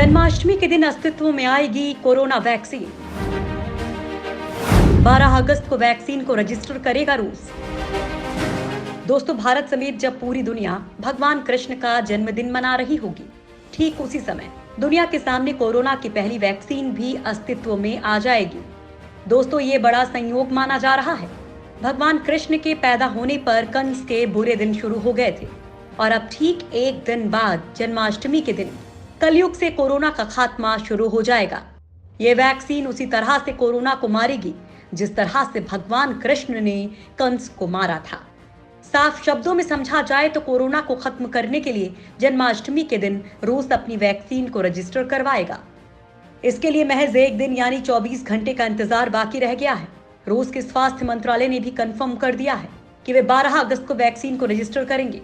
जन्माष्टमी के दिन अस्तित्व में आएगी कोरोना वैक्सीन। 12 अगस्त को वैक्सीन को रजिस्टर करेगा रूस। दोस्तों, भारत समेत जब पूरी दुनिया भगवान कृष्ण का जन्मदिन मना रही होगी, ठीक उसी समय दुनिया के सामने कोरोना की पहली वैक्सीन भी अस्तित्व में आ जाएगी। दोस्तों, ये बड़ा संयोग माना जा रहा है। भगवान कृष्ण के पैदा होने पर कंस के बुरे दिन शुरू हो गए थे और अब ठीक एक दिन बाद जन्माष्टमी के दिन कलयुग से कोरोना का खात्मा शुरू हो जाएगा। ये वैक्सीन उसी तरह से कोरोना को मारेगी जिस तरह से भगवान कृष्ण ने कंस को मारा था। साफ शब्दों में समझा जाए तो कोरोना को खत्म करने के लिए जन्माष्टमी के दिन रूस अपनी वैक्सीन को रजिस्टर करवाएगा। इसके लिए महज एक दिन यानी 24 घंटे का इंतजार बाकी रह गया है। रूस के स्वास्थ्य मंत्रालय ने भी कंफर्म कर दिया है कि वे 12 अगस्त को वैक्सीन को रजिस्टर करेंगे।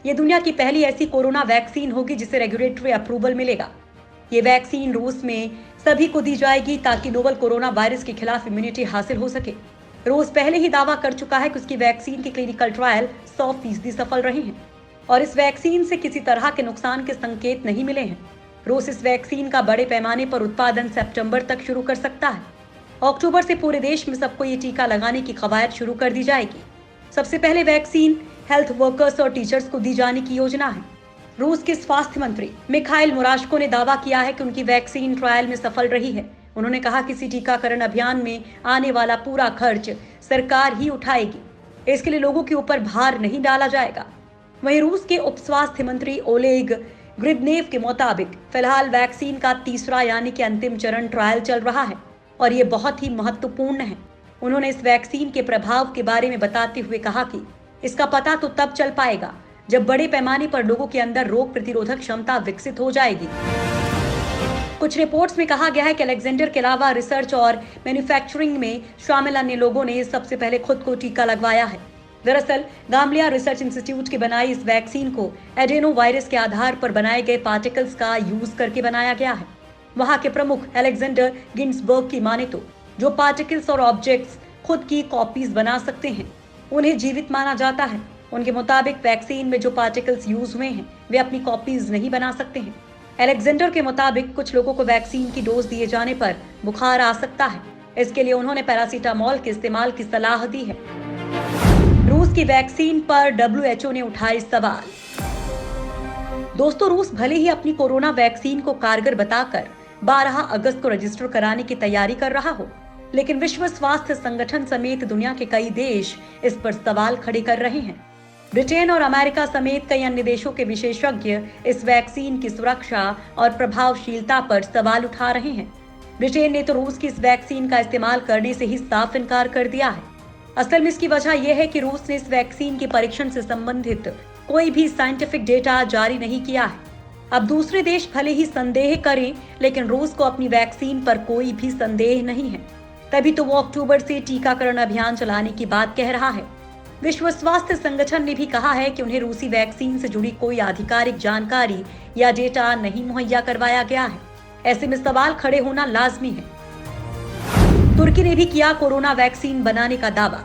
ये दुनिया की पहली ऐसी कोरोना वैक्सीन होगी जिसे रेगुलेटरी अप्रूवल मिलेगा। ये वैक्सीन रूस में सभी को दी जाएगी ताकि नोवल कोरोना वायरस के खिलाफ इम्यूनिटी हासिल हो सके। रूस पहले ही दावा कर चुका है कि उसकी वैक्सीन के क्लिनिकल ट्रायल 100% सफल रहे हैं और इस वैक्सीन से किसी तरह के नुकसान के संकेत नहीं मिले हैं। रूस इस वैक्सीन का बड़े पैमाने पर उत्पादन सितंबर तक शुरू कर सकता है। अक्टूबर से पूरे देश में सबको ये टीका लगाने की कवायद शुरू कर दी जाएगी। सबसे पहले वैक्सीन हेल्थ वर्कर्स और टीचर्स को दी जाने की योजना है। रूस के स्वास्थ्य मंत्री मिखाइल मुराशको ने दावा किया है कि उनकी वैक्सीन ट्रायल में सफल रही है। उन्होंने कहा कि इसी टीकाकरण अभियान में आने वाला पूरा खर्च सरकार ही उठाएगी। इसके लिए लोगों के ऊपर भार नहीं डाला जाएगा। वहीं रूस के उप स्वास्थ्य मंत्री ओलेग ग्रिबनेव के मुताबिक फिलहाल वैक्सीन का तीसरा यानी कि अंतिम चरण ट्रायल चल रहा है और ये बहुत ही महत्वपूर्ण है। उन्होंने इस वैक्सीन के प्रभाव के बारे में बताते हुए कहा कि इसका पता तो तब चल पाएगा जब बड़े पैमाने पर लोगों के अंदर रोग प्रतिरोधक क्षमता विकसित हो जाएगी। कुछ रिपोर्ट्स में कहा गया है कि अलेक्जेंडर के अलावा रिसर्च और मैन्युफैक्चरिंग में शामिल अन्य लोगों ने सबसे पहले खुद को टीका लगवाया है। दरअसल गामलिया रिसर्च इंस्टीट्यूट की बनाई इस वैक्सीन को एडेनो वायरस के आधार पर बनाए गए पार्टिकल्स का यूज करके बनाया गया है। वहां के प्रमुख अलेक्जेंडर गिन्सबर्ग की माने तो जो पार्टिकल्स और ऑब्जेक्ट्स खुद की कॉपीज बना सकते हैं उन्हें जीवित माना जाता है। उनके मुताबिक वैक्सीन में जो पार्टिकल्स यूज हुए हैं वे अपनी कॉपीज नहीं बना सकते हैं। अलेक्जेंडर के मुताबिक कुछ लोगों को वैक्सीन की डोज दिए जाने पर बुखार आ सकता है। इसके लिए उन्होंने पैरासीटामोल के इस्तेमाल की सलाह दी है। रूस की वैक्सीन पर WHO ने उठाए सवाल। दोस्तों, रूस भले ही अपनी कोरोना वैक्सीन को कारगर बताकर 12 अगस्त को रजिस्टर कराने की तैयारी कर रहा हो, लेकिन विश्व स्वास्थ्य संगठन समेत दुनिया के कई देश इस पर सवाल खड़े कर रहे हैं। ब्रिटेन और अमेरिका समेत कई अन्य देशों के विशेषज्ञ इस वैक्सीन की सुरक्षा और प्रभावशीलता पर सवाल उठा रहे हैं। ब्रिटेन ने तो रूस की इस वैक्सीन का इस्तेमाल करने से ही साफ इनकार कर दिया है। असल में इसकी वजह यह है कि रूस ने इस वैक्सीन के परीक्षण से संबंधित कोई भी साइंटिफिक डेटा जारी नहीं किया है। अब दूसरे देश भले ही संदेह करें, लेकिन रूस को अपनी वैक्सीन पर कोई भी संदेह नहीं है। तभी तो वो अक्टूबर से टीकाकरण अभियान चलाने की बात कह रहा है। विश्व स्वास्थ्य संगठन ने भी कहा है कि उन्हें रूसी वैक्सीन से जुड़ी कोई आधिकारिक जानकारी या डेटा नहीं मुहैया करवाया गया है। ऐसे में सवाल खड़े होना लाजमी है। तुर्की ने भी किया कोरोना वैक्सीन बनाने का दावा।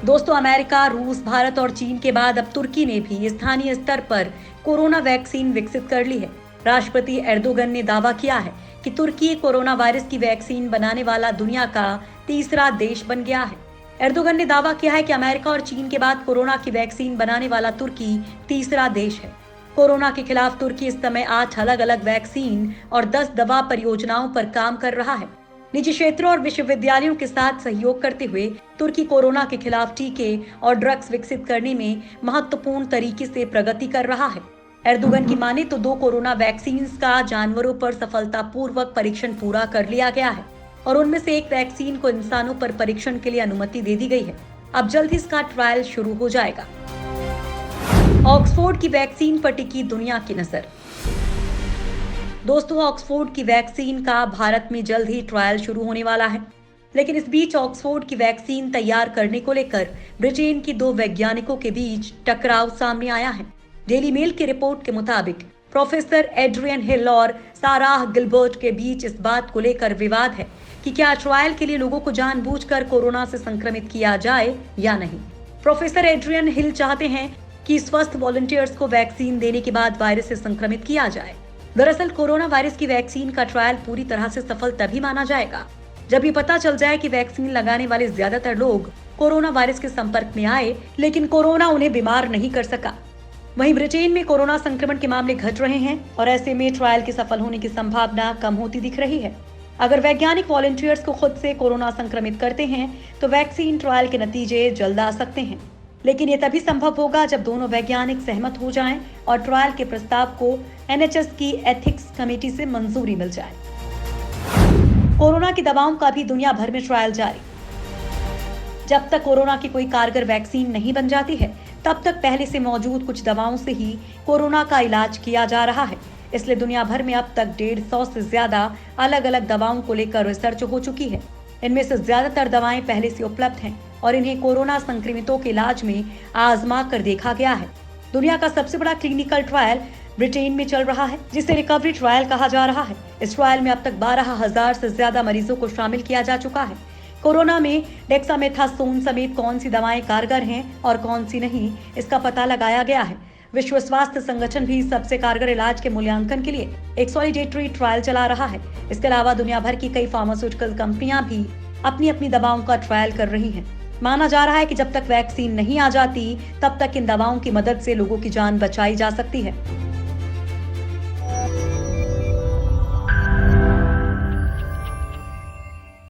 दोस्तों, अमेरिका, रूस, भारत और चीन के बाद अब तुर्की ने भी स्थानीय स्तर पर कोरोना वैक्सीन विकसित कर ली है। राष्ट्रपति एर्दोगन ने दावा किया है कि तुर्की कोरोना वायरस की वैक्सीन बनाने वाला दुनिया का तीसरा देश बन गया है। एर्दोगन ने दावा किया है कि अमेरिका और चीन के बाद कोरोना की वैक्सीन बनाने वाला तुर्की तीसरा देश है। कोरोना के खिलाफ तुर्की इस समय 8 अलग अलग वैक्सीन और 10 दवा परियोजनाओं पर काम कर रहा है। निजी क्षेत्रों और विश्वविद्यालयों के साथ सहयोग करते हुए तुर्की कोरोना के खिलाफ टीके और ड्रग्स विकसित करने में महत्वपूर्ण तरीके से प्रगति कर रहा है। एर्दोगन की माने तो 2 कोरोना वैक्सीन का जानवरों पर सफलतापूर्वक परीक्षण पूरा कर लिया गया है और उनमें से एक वैक्सीन को इंसानों पर परीक्षण के लिए अनुमति दे दी गई है। अब जल्द ही इसका ट्रायल शुरू हो जाएगा। ऑक्सफोर्ड की वैक्सीन पर टिकी दुनिया की नजर। दोस्तों, ऑक्सफोर्ड की वैक्सीन का भारत में जल्द ही ट्रायल शुरू होने वाला है, लेकिन इस बीच ऑक्सफोर्ड की वैक्सीन तैयार करने को लेकर ब्रिटेन की 2 वैज्ञानिकों के बीच टकराव सामने आया है। डेली मेल की रिपोर्ट के मुताबिक प्रोफेसर एड्रियन हिल और साराह गिलबर्ट के बीच इस बात को लेकर विवाद है कि क्या ट्रायल के लिए लोगों को जानबूझकर कोरोना से संक्रमित किया जाए या नहीं। प्रोफेसर एड्रियन हिल चाहते हैं कि स्वस्थ वॉलंटियर्स को वैक्सीन देने के बाद वायरस से संक्रमित किया जाए, दरअसल कोरोना वायरस की वैक्सीन का ट्रायल पूरी तरह से सफल तभी माना जाएगा जब ये पता चल जाए कि वैक्सीन लगाने वाले ज्यादातर लोग कोरोना वायरस के संपर्क में आए, लेकिन कोरोना उन्हें बीमार नहीं कर सका। वहीं ब्रिटेन में कोरोना संक्रमण के मामले घट रहे हैं और ऐसे में ट्रायल के सफल होने की संभावना कम होती दिख रही है। अगर वैज्ञानिक वॉलंटियर्स को खुद से कोरोना संक्रमित करते हैं तो वैक्सीन ट्रायल के नतीजे जल्द आ सकते हैं, लेकिन ये तभी संभव होगा जब दोनों वैज्ञानिक सहमत हो जाएं और ट्रायल के प्रस्ताव को NHS की एथिक्स कमेटी से मंजूरी मिल जाए। कोरोना की दवाओं का भी दुनिया भर में ट्रायल जारी। जब तक कोरोना की कोई कारगर वैक्सीन नहीं बन जाती है, तब तक पहले से मौजूद कुछ दवाओं से ही कोरोना का इलाज किया जा रहा है। इसलिए दुनिया भर में अब तक 150 से ज्यादा अलग अलग दवाओं को लेकर रिसर्च हो चुकी है। इनमें से ज्यादातर दवाएं पहले से उपलब्ध हैं और इन्हें कोरोना संक्रमितों के इलाज में आजमा कर देखा गया है। दुनिया का सबसे बड़ा क्लिनिकल ट्रायल ब्रिटेन में चल रहा है, जिसे रिकवरी ट्रायल कहा जा रहा है। इस ट्रायल में अब तक 12,000 से ज्यादा मरीजों को शामिल किया जा चुका है। कोरोना में डेक्सामेथासोन समेत कौन सी दवाएं कारगर हैं और कौन सी नहीं, इसका पता लगाया गया है। विश्व स्वास्थ्य संगठन भी सबसे कारगर इलाज के मूल्यांकन के लिए एक सॉलिडेटरी ट्रायल चला रहा है। इसके अलावा दुनिया भर की कई फार्मास्यूटिकल कंपनियां भी अपनी अपनी दवाओं का ट्रायल कर रही हैं। माना जा रहा है कि जब तक वैक्सीन नहीं आ जाती, तब तक इन दवाओं की मदद से लोगों की जान बचाई जा सकती है।